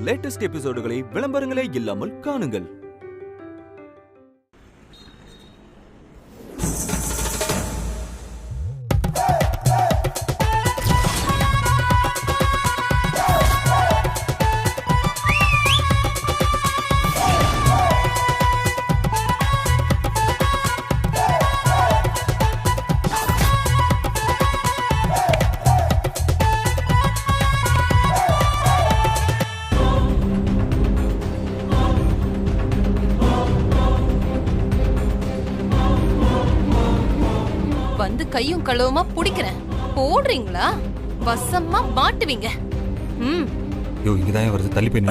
Latest எபிசோடுகளை விளம்பரங்களே இல்லாமல் காணுங்கள். வந்து கையும் கழுவுமா புடிக்கிறேன். போடுறீங்களா? வசமா மாட்டுவீங்க. யோ இங்கதான் வருது தள்ளி போய்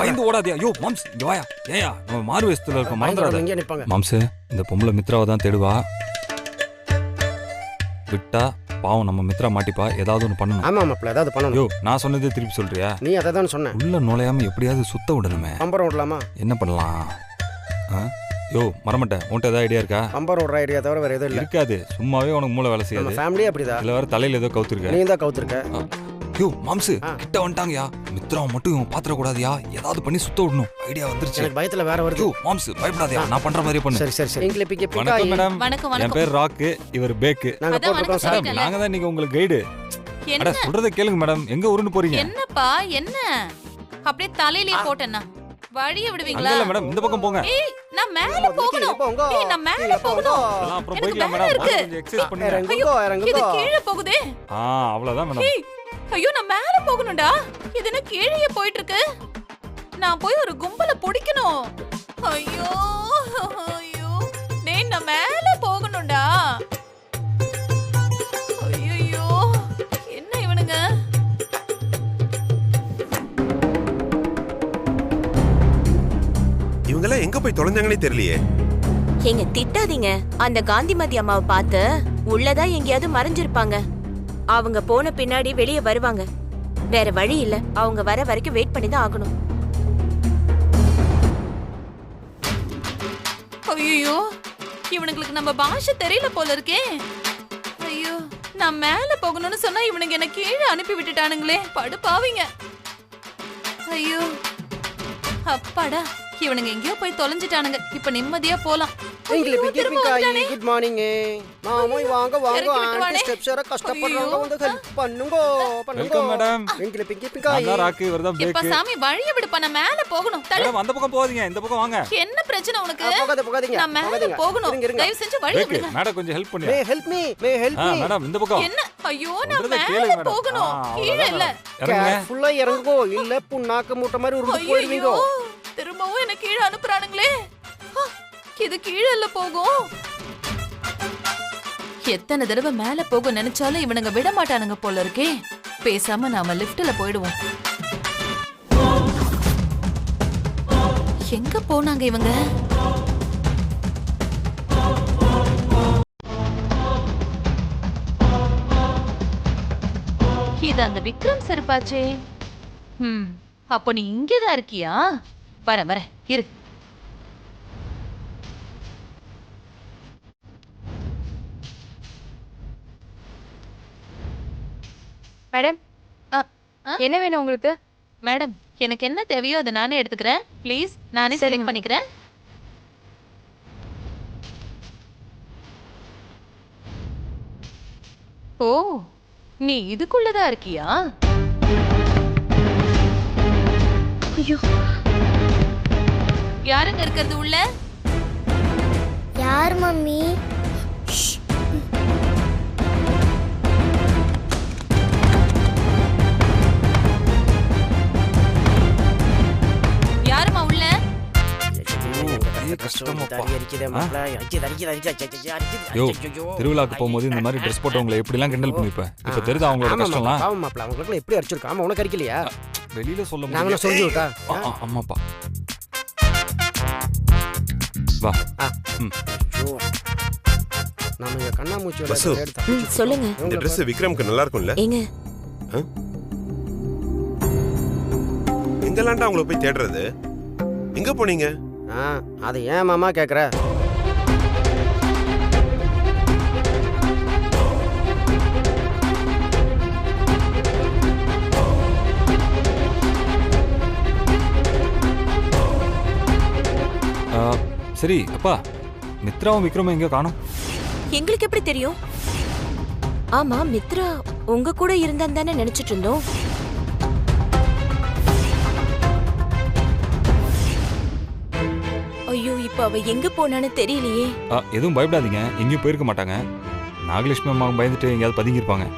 பயந்து ஓடாதே. ஐயோ மாம்ஸ் இங்க வாயா. ஏயா நம்ம மாறு வேஷத்துல இருக்க மறந்துடாத. மாம்ஸ் இந்த பொம்பளை மித்ராவை தான் தேடுவா. விட்டா பாவம் நம்ம மித்ரா மாட்டிப்பா. ஏதாவது ஒன்று பண்ணணும். ஆமா மாப்ள ஏதாவது பண்ணணும். யோ நான் சொன்னதே திருப்பி சொல்றியா? நீ அதை தான் சொன்ன. உள்ள நுழையாம எப்படியாவது சுத்த விடணுமே. பம்பரம் விடலாமா? என்ன பண்ணலாம்? யோ மறமாட்டேன். உன்கிட்ட ஏதாவது ஐடியா இருக்கா? பம்பரம் விடுற ஐடியா தவிர வேற எதுவும் இல்ல. இருக்காது. சும்மாவே உனக்கு மூளை வேலை செய்யாது. நம்ம ஃபேமிலி அப்படிதான். இல்ல வேற தலையில ஏதோ கவுத்திருக்க. நீ தான் கவுத்திருக்க. யோ மாம்ஸ் கிட்ட வந்துட்டாங்கயா. மித்ரா மட்டும் இவன் பாத்திர கூடாதியா. ஏதாவது பண்ணி சுத்த விடணும். ஐடியா வந்துருச்சு. எனக்கு பயத்துல வேற வருது. யோ மாம்ஸ் பயப்படாதயா. நான் பண்ற மாதிரியே பண்ணு. சரி சரி சரி. இங்க பிக்கே பிக்கா. வணக்கம் மேடம். வணக்கம் என் பேர் ராக்கு. இவர் பேக்கு. நாங்க போட்டுறோம் சார். நாங்க தான் நீங்க உங்களுக்கு கைடு. அட என்ன சொல்றத கேளுங்க மேடம். எங்க ஊருன்னு போறீங்க? என்னப்பா என்ன? அப்படியே தலையிலே போட்டேன்னா வழிய விடுவீங்களா? இல்ல மேடம் இந்த பக்கம் போங்க. ஏய் நான் மேல போகணும். ஏய் நான் மேல போகணும். அதெல்லாம் அப்புறம் போய்க்கலாம் மேடம். கொஞ்சம் எக்ஸர்சைஸ் பண்ணுங்க. இறங்குங்க இது இறங்குங்க. கீழே போகுதே. அவ்வளவுதான் மேடம். ஏய் ஐயோ நான் மேல போகணும்டா. இது என்ன கீழே போயிட்டு இருக்கு? நான் போய் ஒரு கும்பல பிடிக்கணும். ஐயோ ஐயோ டேய் நான் மேல போகணும்டா. ஐயோ என்ன இவனுங்க? இவங்கெல்லாம் எங்க போய் தொலைஞ்சாங்கன்னே தெரியலையே. எங்க திட்டாதீங்க. அந்த காந்திமதி அம்மாவை பார்த்து உள்ளதான் எங்கேயாவது மறைஞ்சிருப்பாங்க. அவங்க போன பின்னாடி வெளியே வருவாங்க. வேற வழி இல்ல. அவங்க வர வரைக்கும் வெயிட் பண்ணி தான் ஆகணும். ஐயோ இவனுங்களுக்கு நம்ம பாஷை தெரியல போல இருக்கே. ஐயோ நான் மேல போகணும்னு சொன்னா இவனுங்க என்ன கீழே அனுப்பி விட்டுட்டானுங்களே. படுபாவீங்க. ஐயோ அப்பாடா இவனுங்க எங்கேயோ போய் தொலைஞ்சிட்டானுங்க. இப்ப நிம்மதியா போலாம். இங்க பிக்கே பிக்கா. Good morning. மாமோய் வாங்க வாங்க. ஆன்டி ஸ்டெப்ஸர கஷ்டப்படுறாங்க. வந்து ஹெல்ப் பண்ணுங்க பண்ணுங்க. Welcome madam. இங்க பிக்கே பிக்கா. நான் ராக்கு. இவர் தான் இப்ப பேக்கு. சாமி வழிய விடுப்பா. நான் மேல போகணும். மேடம் அந்த பக்கம் போகாதீங்க. இந்த பக்கம் வாங்க. என்ன பிரச்சனை உனக்கு? போகாதீங்க. நான் மேல போகணும். தயவு செஞ்சு வழிய பேக்கு விடுங்க. மேடம் கொஞ்சம் ஹெல்ப் பண்ணுங்க. May help me. மேடம் இந்த பக்கம். என்ன? ஐயோ நான் சொல்றத மேல கேளுங்க மேடம். போகணும். கீழே இல்ல. இறங்குங்க. கேர்ஃபுல்லா இறங்குங்கோ. இல்ல புண்ணாக்க மூட்டை மாதிரி உருண்டு போயிடுவீங்க. ஐயோ திரும்பவும் என்ன கீழே அனுப்புறானுங்களே. இது கீழே இல்ல போகும். எத்தனை தடவை மேல போக நினைச்சாலும் இவனுங்க விட மாட்டானுங்க போல இருக்கே. பேசாம நாம லிஃப்ட்ல போயிடுவோம். எங்க போனாங்க இவங்க? இது அந்த விக்ரம் செருப்பாச்சே. அப்போ நீ இங்கதான் இருக்கியா? வரேன் இரு. மேடம் என்ன வேணும் உங்களுக்கு? மேடம் எனக்கு என்ன தேவையோ அதை நானே எடுத்துக்கிறேன். ப்ளீஸ் நானே செலக்ட் பண்ணிக்கிறேன். ஓ நீ இதுக்குள்ளதான் இருக்கியா? ஐயோ யாருங்க இருக்கிறது உள்ள? யார் மம்மி? யாருமா உள்ள? யோ திருவிழாக்கு போகும்போது இந்த மாதிரி ட்ரெஸ் போட்டவங்களை எப்படி எல்லாம் கிண்டல் பண்ணிப்பேன். இப்ப தெரியுது அவங்களோட கஷ்டம்லாம். பாவம் மாப்ள அவங்களுக்கு எப்படி அடிச்சிருக்கா? ஆமா உனக்கு அடிக்கலையா? வெளியில சொல்ல நான் முடியாது. சொல்லி விட்டா. ஆமாப்பா வா. நாம இங்க கண்ணாமூச்சி பசு. சொல்லுங்க. இந்த Dress விக்ரம்க்கு நல்லா இருக்கும்ல? ஏங்க எங்கலாண்டா அவங்கள போய் தேடுறது? எங்க போனீங்க? அது ஏன் மாமா கேக்குற? சரி அப்பா, மித்ராவும் விக்ரமும் எங்கேயோ காணோம். எங்களுக்கு எப்படி தெரியும்? ஆமா, மித்ரா உங்க கூட இருந்தான்னு தானே நினைச்சிட்டு இருந்தோம். ஐயோ, இப்ப அவ எங்க போனான்னு தெரியலையே. எதுவும் பயப்படாதீங்க, எங்கேயும் போயிருக்க மாட்டாங்க. நாகலட்சுமி அம்மா பயந்துட்டு எங்கேயாவது பதுங்கியிருப்பாங்க.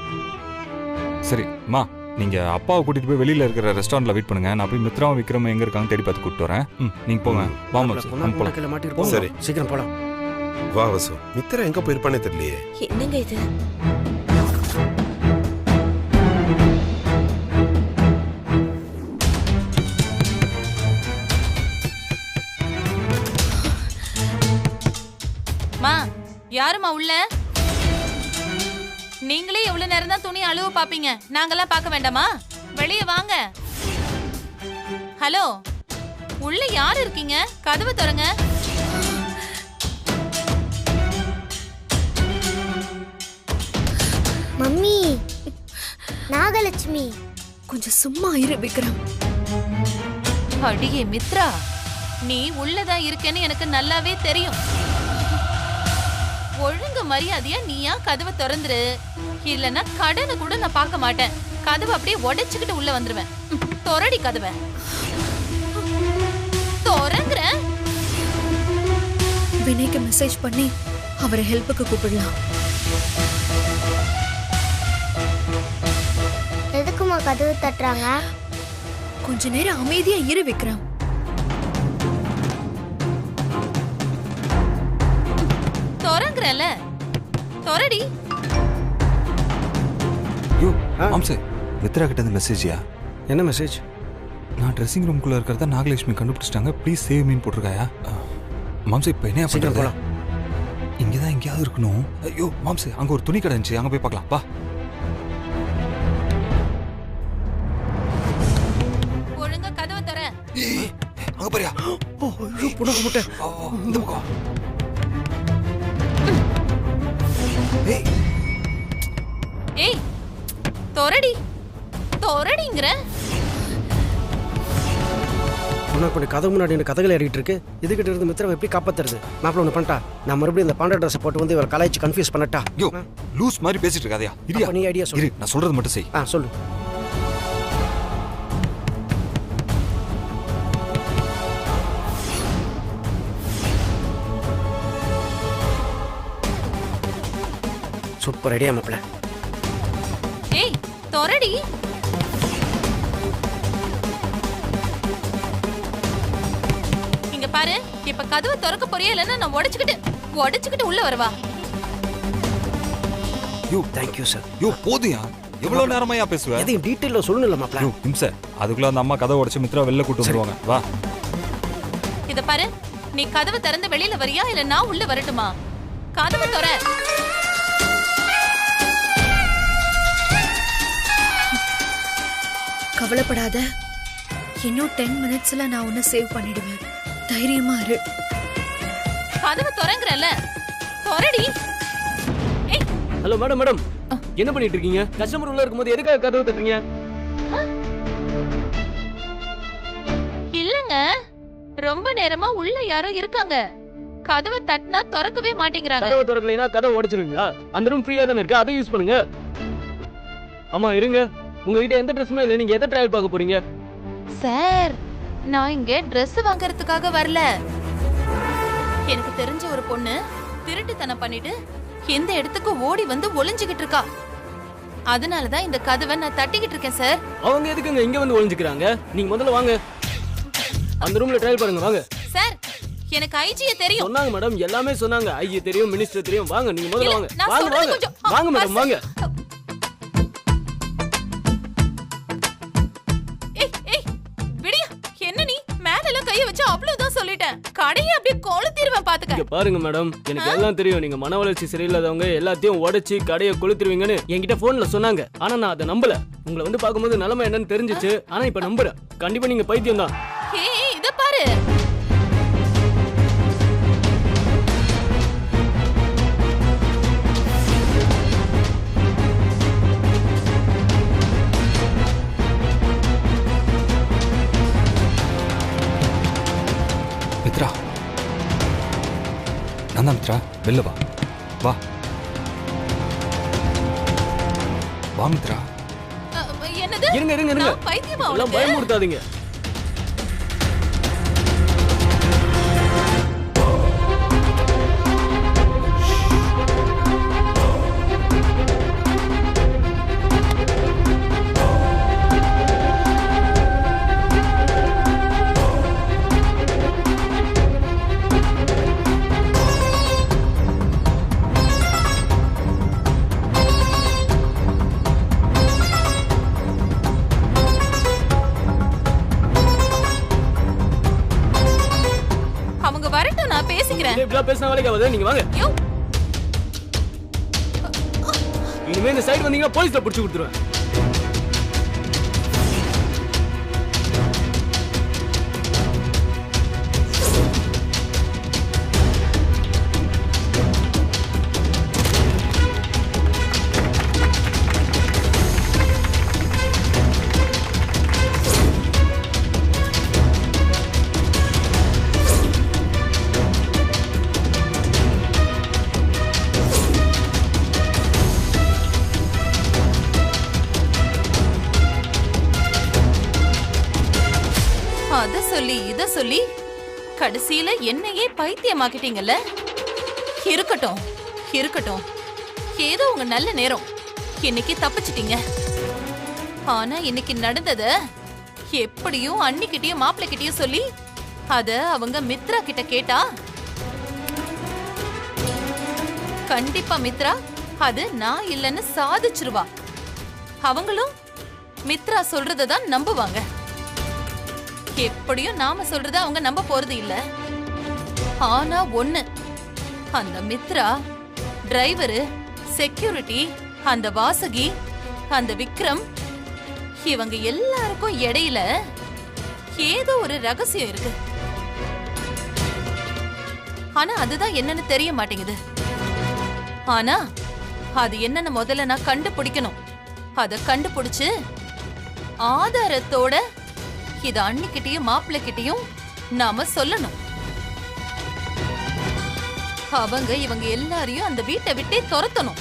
சரி அம்மா, நீங்க அப்பாவை கூட்டிட்டு போய் வெளியில இருக்கிற ரெஸ்டாரண்ட்ல வெயிட் பண்ணுங்க. நான் போய் மித்ராவும் விக்ரமும் எங்க இருக்காங்க தேடி பார்த்து கூப்பிட்டு வரேன். நீங்க போங்க. வாங்க. சரி சீக்கிரம் போலாம். வா வசு, மித்ரா எங்க போயிருப்பானே தெரியலையே. என்னங்க இது? மா, யாருமா உள்ள? நீங்களே எவ்வளவு நேரம் தான் துணி அழுவ பாப்பீங்க? நாங்கெல்லாம் பார்க்க வேண்டாமா? வெளியே வாங்க. ஹலோ, உள்ள யார் இருக்கீங்க? கதவை திறங்க. மம்மி, நாகலட்சுமி. கொஞ்சம் சும்மா இரு விக்ரம். அடியே மித்ரா, நீ உள்ளதான் இருக்கேன்னு எனக்கு நல்லாவே தெரியும். ஒழுங்கு மரியாதையா நீயா கதவை திறந்துரு, இல்லனா கடனை கூட நான் பார்க்க மாட்டேன். கதவை அப்படியே உடைச்சுக்கிட்டு உள்ள வந்துருவேன். தொரடி கதவை. தொறங்குறேன். வினய்க்கு மெசேஜ் பண்ணி அவரை ஹெல்ப்புக்கு கூப்பிடலாம். எதுக்குமா கதவு தட்டுறாங்க? கொஞ்ச நேரம் அமைதியா இரு விக்ரம். தொறங்குறல, தொரடி. யோ மாம்சே, மித்ரா கிட்ட இருந்து மெசேஜியா? என்ன மெசேஜ்? நான் ட்ரெஸ்ஸிங் ரூம்குள்ள இருக்கிறத நாகலட்சுமி கண்டுபிடிச்சிட்டாங்க, ப்ளீஸ் சேவ் மீன் போட்டிருக்காயா? மாம்சே, இப்போ என்ன சீக்கிரம் போலாம். இங்கதான் எங்கேயாவது இருக்கணும். ஐயோ மாம்சே, அங்க ஒரு துணி கடை இருந்துச்சு, அங்க போய் பார்க்கலாம். பா. ஒழுங்கா கதவை தர. அங்க பாரியா? ஓ, ஐயோ புடக முட்டை. இந்த பக்கம். ஏய், தொரடி. தொரடிங்கற. உனக்கு கதவு முன்னாடி இந்த கதைகள் ஏறிட்டு இருக்கு. இதுகிட்ட இருந்து மித்ராவை எப்படி காப்பாத்துறது? மாப்பிள்ள ஒன்று பண்ணிட்டா, நான் மறுபடியும் இந்த பாண்டா ட்ரெஸ் போட்டு வந்து இவரை கலாய்ச்சி கன்ஃபியூஸ் பண்ணட்டா? யோ லூஸ் மாதிரி பேசிட்டு இருக்காதயா? இரியா, நீ ஐடியா சொல்லு. நான் சொல்றது மட்டும் செய். சொல்லு. சூப்பர் ஐடியா மாப்பிள்ள. ஏய், தொரடி. இங்க பாரு, இப்ப கதவை திறக்க போறியா இல்லன்னா நான் உடைச்சுக்கிட்டு உள்ள வரவா? யோ தேங்க் யூ சார். யோ போதுயா, எவ்வளவு நேரமாயா பேசுவ? எதையும் டீடைல்ல சொல்லணும்ல மாப்பிள்ள. யோ இம்ச, அதுக்குள்ள அந்த அம்மா கதவை உடைச்சு மித்ரா வெளில கூட்டி வந்துருவாங்க. வா. இத பாரு, நீ கதவை திறந்து வெளியில வரியா இல்ல நான் உள்ள வரட்டுமா? கதவை திற. கவலைப்படாத, இன்னும் 10 மினிட்ஸ்ல நான் உன்னை சேவ் பண்ணிடுவேன். தைரியமா இரு. கதவை திறங்கறல, தொரடி. ஏய், ஹலோ மேடம். மேடம், என்ன பண்ணிட்டு இருக்கீங்க? கஸ்டமர் உள்ள இருக்கும்போது எதுக்காக கதவு தட்டுறீங்க? இல்லங்க, ரொம்ப நேரமா உள்ள யாரோ இருக்காங்க. கதவை தட்டினா திறக்கவே மாட்டேங்கிறாங்க. கதவை திறக்கலைன்னா கதவை உடைச்சிருங்க. அந்த ரூம் ஃப்ரீயா தானே இருக்கு, அதை யூஸ் பண்ணுங்க. ஆமா இருங்க, உங்ககிட்ட எந்த ட்ரெஸ்ஸுமே இல்லை, நீங்க எதை ட்ரையல் பார்க்க போறீங்க? சார், நான் இங்க Dress வாங்குறதுக்காக வரல. எனக்கு தெரிஞ்ச ஒரு பொண்ணு திருட்டுத்தனம் பண்ணிட்டு இந்த இடத்துக்கு ஓடி வந்து ஒளிஞ்சுகிட்டு இருக்கா. அதனாலதான் இந்த கதவை நான் தட்டிக்கிட்டு இருக்கேன் சார். அவங்க எதுக்குங்க இங்க வந்து ஒளிஞ்சுக்கிறாங்க? நீங்க முதல்ல வாங்க, அந்த ரூம்ல ட்ரையல் பாருங்க. வாங்க சார், எனக்கு ஐஜியை தெரியும். சொன்னாங்க மேடம், எல்லாமே சொன்னாங்க. ஐஜி தெரியும், மினிஸ்டர் தெரியும். வாங்க, நீங்க முதல்ல வாங்க. வாங்க வாங்க வாங்க மேடம், வாங்க. கடையை அப்படியே கொளுத்திடுவேன் பாத்துக்க. இங்க பாருங்க மேடம், எனக்கு எல்லாம் தெரியும். நீங்க மன வளர்ச்சி சரியில்லாதவங்க, எல்லாத்தையும் உடைச்சு கடையை கொளுத்திடுவீங்கன்னு என்கிட்ட போன்ல சொன்னாங்க. ஆனா நான் அதை நம்பல. உங்களை வந்து பாக்கும்போது நிலைமை என்னன்னு தெரிஞ்சிச்சு. ஆனா இப்ப நம்புறேன். கண்டிப்பா நீங்க பைத்தியம் தான். இத பாரு, மித்ரா நான் தான் மித்ரா, வெளில வா. வா வா மித்ரா. என்னது? இருங்க இருங்க இருங்க, நான் பைத்தியமா எல்லாம் உனக்கு? பயமுறுத்தாதீங்க. அவங்க வரட்டும், நான் பேசிக்கிறேன். இப்படிலாம் பேசின வேலைக்கு ஆகாது, நீங்க வாங்க. யோ, இனிமே இந்த சைடு வந்தீங்கன்னா போலீஸ்ல புடிச்சு கொடுத்துருவேன். அத சொல்லி இத சொல்லி கடைசியில என்னையே பைத்தியமாக்கிட்டீங்கல்ல. இருக்கட்டும் இருக்கட்டும், ஏதோ உங்க நல்ல நேரம், இன்னைக்கு தப்பிச்சிட்டீங்க. ஆனா இன்னைக்கு நடந்தத எப்படியும் அண்ணிக்கிட்டயும் மாப்பிள்ளைகிட்டயும் சொல்லி அத அவங்க மித்ரா கிட்ட கேட்டா கண்டிப்பா மித்ரா அது நான் இல்லைன்னு சாதிச்சிருவா. அவங்களும் மித்ரா சொல்றதான் நம்புவாங்க. எப்படியும் நாம சொல்றத அவங்க நம்ப போறது இல்ல. ஆனா ஒண்ணு, அந்த மித்ரா, டிரைவரு, செக்யூரிட்டி, அந்த வாசகி, அந்த விக்ரம், இவங்க எல்லாருக்கும் இடையில ஏதோ ஒரு ரகசியம் இருக்கு. ஆனா அதுதான் என்னன்னு தெரிய மாட்டேங்குது. ஆனா அது என்னன்னு முதல்ல நான் கண்டுபிடிக்கணும். அத கண்டுபிடிச்சு ஆதாரத்தோட இது அண்ணிக்கிட்டையும் மாப்பிள்ளைகிட்டையும் நாம சொல்லணும். அவங்க இவங்க எல்லாரையும் அந்த வீட்டை விட்டே துரத்தணும்.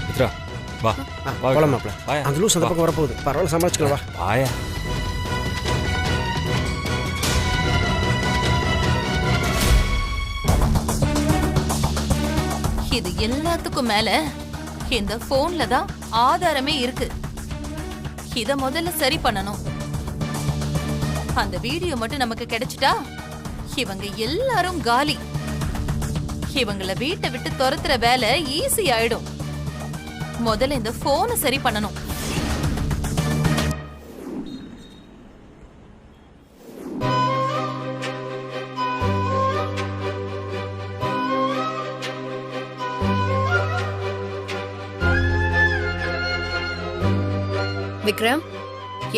மித்ரா வா. போலாம் மாப்ள. அந்த லூஸ் அந்த பக்கம் வரப்போகுது. பரவாயில்ல, சமாளிச்சுக்கலாம். வா வாயா. இது எல்லாத்துக்கும் மேல இந்த போன்ல தான் ஆதாரமே இருக்கு. இத முதல்ல சரி பண்ணணும். அந்த வீடியோ மட்டும் நமக்கு கிடைச்சிட்டா இவங்க எல்லாரும் காலி. இவங்கள வீட்டை விட்டு துரத்துற வேலை ஈஸி ஆயிடும். முதல்ல இந்த போனை சரி பண்ணணும். விக்ரம்,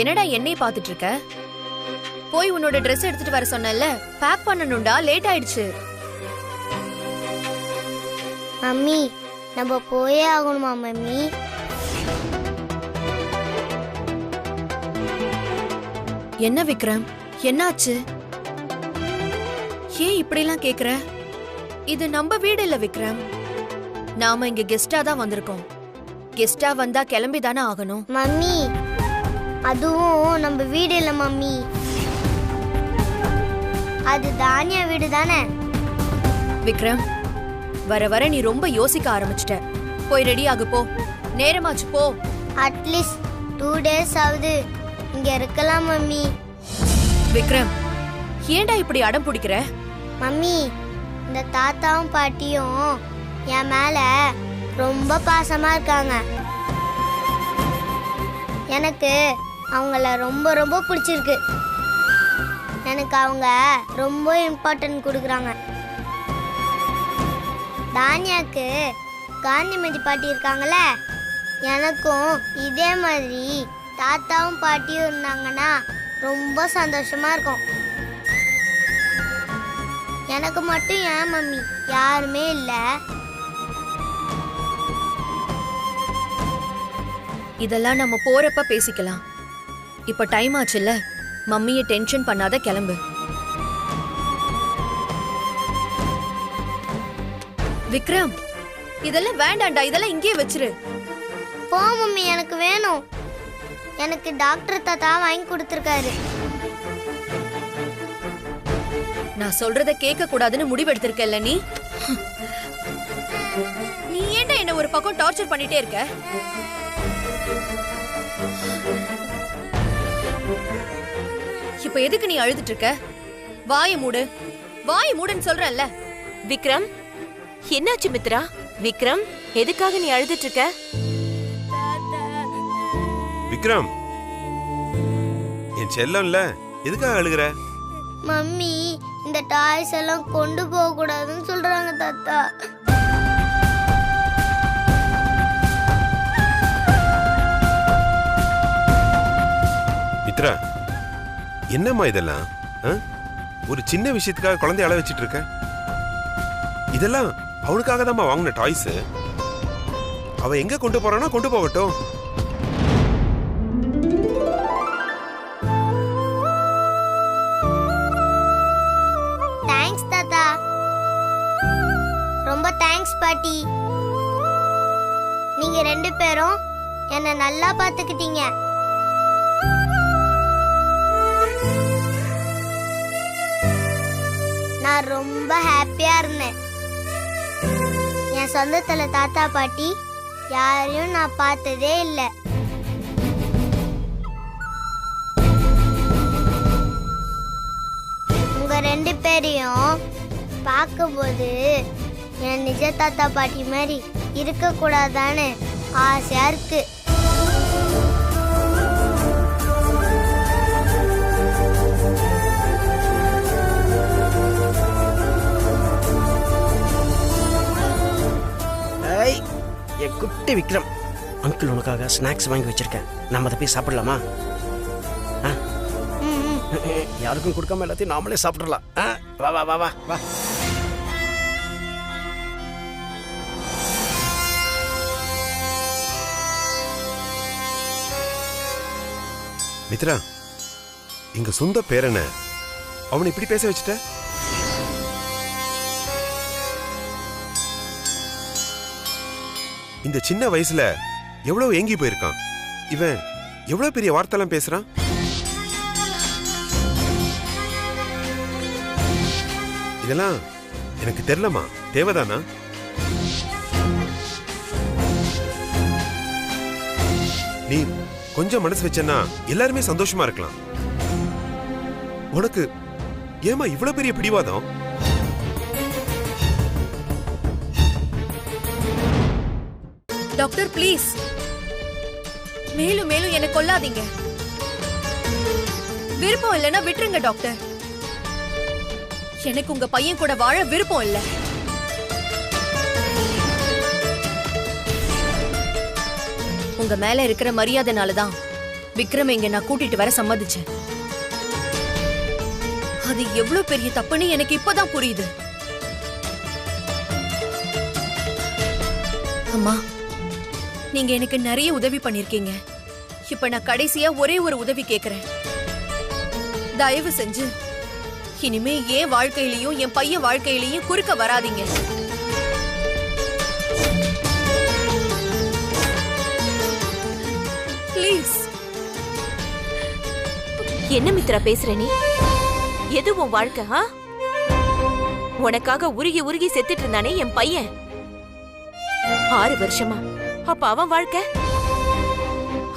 என்னடா என்னை பாத்துட்டு இருக்க? போய் உன்னோட ட்ரெஸ் எடுத்துட்டு வர சொன்னல, பேக் பண்ணணும்டா, லேட் ஆயிடுச்சு. மம்மி, நம்ம போயே ஆகணுமா மம்மி? என்ன விக்ரம், என்னாச்சு? ஏன் இப்படிலாம் கேக்குற? இது நம்ம வீடு இல்ல விக்ரம். நாம இங்க கெஸ்டா தான் வந்திருக்கோம். கெஸ்டா வந்தா கிளம்பி தானே ஆகணும். மம்மி, அதுவும் நம்ம வீடு இல்ல மம்மி, அது தானியா வீடு தானே. விக்ரம், வர வர நீ ரொம்ப யோசிக்க ஆரம்பிச்சிட்ட. போய் ரெடி ஆகு, போ, நேரமாச்சு, போ. அட்லீஸ்ட் 2 days ஆகுது இங்க இருக்கலாம் மம்மி. விக்ரம், ஏன்டா இப்படி அடம் பிடிக்கிற? மம்மி, இந்த தாத்தாவும் பாட்டியும் என் மேல ரொம்ப பாசமா இருக்காங்க. எனக்கு அவங்கள ரொம்ப ரொம்ப பிடிச்சிருக்கு. எனக்கு அவங்க ரொம்ப இம்பார்ட்டன்ட் கொடுக்குறாங்க. தானியாக்கு காந்திமதி பாட்டி இருக்காங்கல்ல, எனக்கும் இதே மாதிரி தாத்தாவும் பாட்டியும் இருந்தாங்கன்னா ரொம்ப சந்தோஷமா இருக்கும். எனக்கு மட்டும் ஏன் மம்மி யாருமே இல்லை? இதெல்லாம் நம்ம போறப்ப பேசிக்கலாம். இப்ப டைம் ஆச்சுல்ல, மம்மியை டென்ஷன் பண்ணாத, கிளம்பு. விக்ரம், இதெல்லாம் வேண்டாம்டா, இதெல்லாம் இங்கேயே வச்சிரு. போ மம்மி, எனக்கு வேணும். எனக்கு டாக்டர் தாத்தா வாங்கி கொடுத்துருக்காரு. நான் சொல்றத கேட்க கூடாதுன்னு முடிவெடுத்திருக்கல நீ. நீ ஏன்டா என்ன ஒரு பக்கம் டார்ச்சர் பண்ணிட்டே இருக்க? இப்ப எதுக்கு நீ அழுதுட்டு இருக்க? வாயை மூடு, வாயை மூடுன்னு சொல்றேன்ல. விக்ரம், என்னாச்சு மித்ரா? விக்ரம், எதுக்காக நீ அழுதுட்டு இருக்க? விக்ரம், என் செல்லம்ல, எதுக்காக அழுகுற? மம்மி, இந்த டாய்ஸ் எல்லாம் கொண்டு போக கூடாதுன்னு சொல்றாங்க தாத்தா. மித்ரா, என்னம்மா இதெல்லாம்? ஒரு சின்ன விஷயத்துக்காக குழந்தைய அழ வச்சிட்டு இருக்க? இதெல்லாம் அவனுக்காக தான்மா வாங்கின டாய்ஸ். அவன் எங்க கொண்டு போறானோ கொண்டு போகட்டும். தேங்க்ஸ் தாத்தா. ரொம்ப தேங்க்ஸ் பாட்டி. நீங்க 2 பேரும் என்ன நல்லா பாத்துக்கிட்டீங்க. நான் ரொம்ப ஹாப்பியா இருந்தேன். என் சொந்தத்துல தாத்தா பாட்டி யாரையும் நான் பார்த்ததே இல்லை. உங்க 2 பேரையும் பார்க்கும்போது என் நிஜ தாத்தா பாட்டி மாதிரி இருக்க கூடாதான்னு ஆசையா இருக்கு. என் குட்டி விக்ரம், அங்கிள் உனக்காக ஸ்நாக்ஸ் வாங்கி வச்சிருக்கேன். நம்ம அதை போய் சாப்பிடலாமா? யாருக்கும் கொடுக்காம எல்லாத்தையும் நாமளே சாப்பிடலாம். வா வா வா வா வா. மித்ரா, எங்க சொந்த பேரன அவனை இப்படி பேச வச்சுட்ட? இந்த சின்ன வயசுல எவ்வளவு ஏங்கி போயிருக்கான். இவன் எவ்வளவு பெரிய வார்த்தைலாம் பேசுறான். இதெல்லாம் எனக்கு தெரியலமா. தேவைதானா? நீ கொஞ்சம் மனசு வச்சனா எல்லாருமே சந்தோஷமா இருக்கலாம். உனக்கு ஏமா இவ்வளவு பெரிய பிடிவாதம்? டாக்டர் ப்ளீஸ், மேலும் மேலும் என்ன கொல்லாதீங்க. விருப்பம் இல்லைன்னா விட்டுருங்க டாக்டர். எனக்கு உங்க பையன் கூட வாழ விருப்பம் இல்லை. உங்க மேல இருக்கிற மரியாதைனாலதான் விக்ரம் இங்க நான் கூட்டிட்டு வர சம்மதிச்சேன். அது எவ்வளவு பெரிய தப்புன்னு எனக்கு இப்பதான் புரியுது. அம்மா, நீங்க எனக்கு நிறைய உதவி பண்ணிருக்கீங்க. இப்ப நான் கடைசியா ஒரே ஒரு உதவி கேக்குறேன். தயவு செஞ்சு இனிமே என் வாழ்க்கையிலையும் என் பையன் வாழ்க்கையிலையும் குறுக்க வராதீங்க. ப்ளீஸ். என்ன மித்ரா பேசுற நீ? எது உன் வாழ்க்கை? உனக்காக உருகி உருகி செத்துட்டு இருந்தானே என் பையன், 6 வருஷமா. அப்ப அவன் வாழ்க்கை,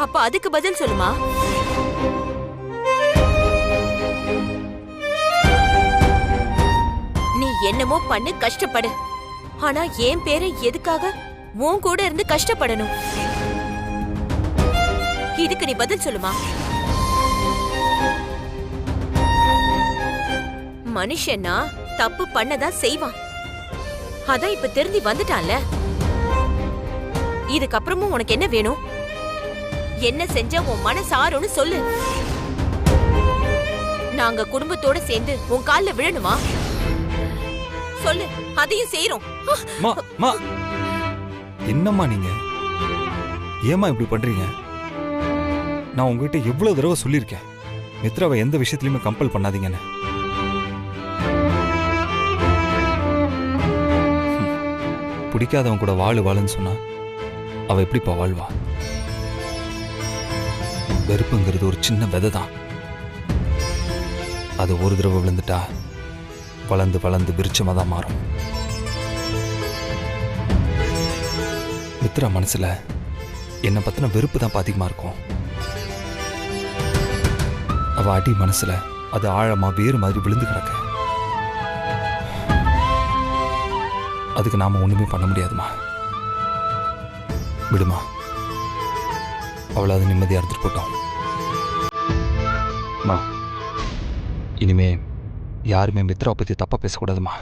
அப்ப அதுக்கு பதில் சொல்லுமா? நீ என்னமோ பண்ணு, கஷ்டப்படு. ஆனா என் பேரை எதுக்காக உன் கூட இருந்து கஷ்டப்படணும்? இதுக்கு நீ பதில் சொல்லுமா? மனுஷன்னா தப்பு பண்ணதான் செய்வான். அதான் இப்ப திருந்தி வந்துட்டான்ல. இதுக்கப்புறமும் உனக்கு என்ன வேணும்? என்ன செஞ்ச உன் மனசு ஆறும்னு சொல்லு. நாங்க குடும்பத்தோட சேர்ந்து உன் கால்ல விழணுமா? சொல்லு, அதையும் செய்றோம். என்னம்மா நீங்க? ஏமா இப்படி பண்றீங்க? நான் உங்ககிட்ட எவ்வளவு தடவை சொல்லியிருக்கேன், மித்ராவை எந்த விஷயத்திலயுமே கம்பல் பண்ணாதீங்கன்னு. பிடிக்காதவன் கூட வாழுன்னு சொன்னா அவ எப்படிப்பா வாழ்வா? வெறுப்புங்கிறது ஒரு சின்ன விதை தான். அது ஒரு தடவை விழுந்துட்டா வளர்ந்து வளர்ந்து விருட்சமா தான் மாறும். மித்ரா மனசுல என்னை பத்தின வெறுப்பு தான் அதிகமா இருக்கும். அவ அடி மனசுல அது ஆழமா வேறு மாதிரி விழுந்து கிடக்க. அதுக்கு நாம ஒண்ணுமே பண்ண முடியாதுமா. விடுமா, அவளை அது நிம்மதியா எடுத்துட்டு போட்டோம். இனிமே யாருமே மித்ரா பத்தி தப்பா பேசக்கூடாதுமா.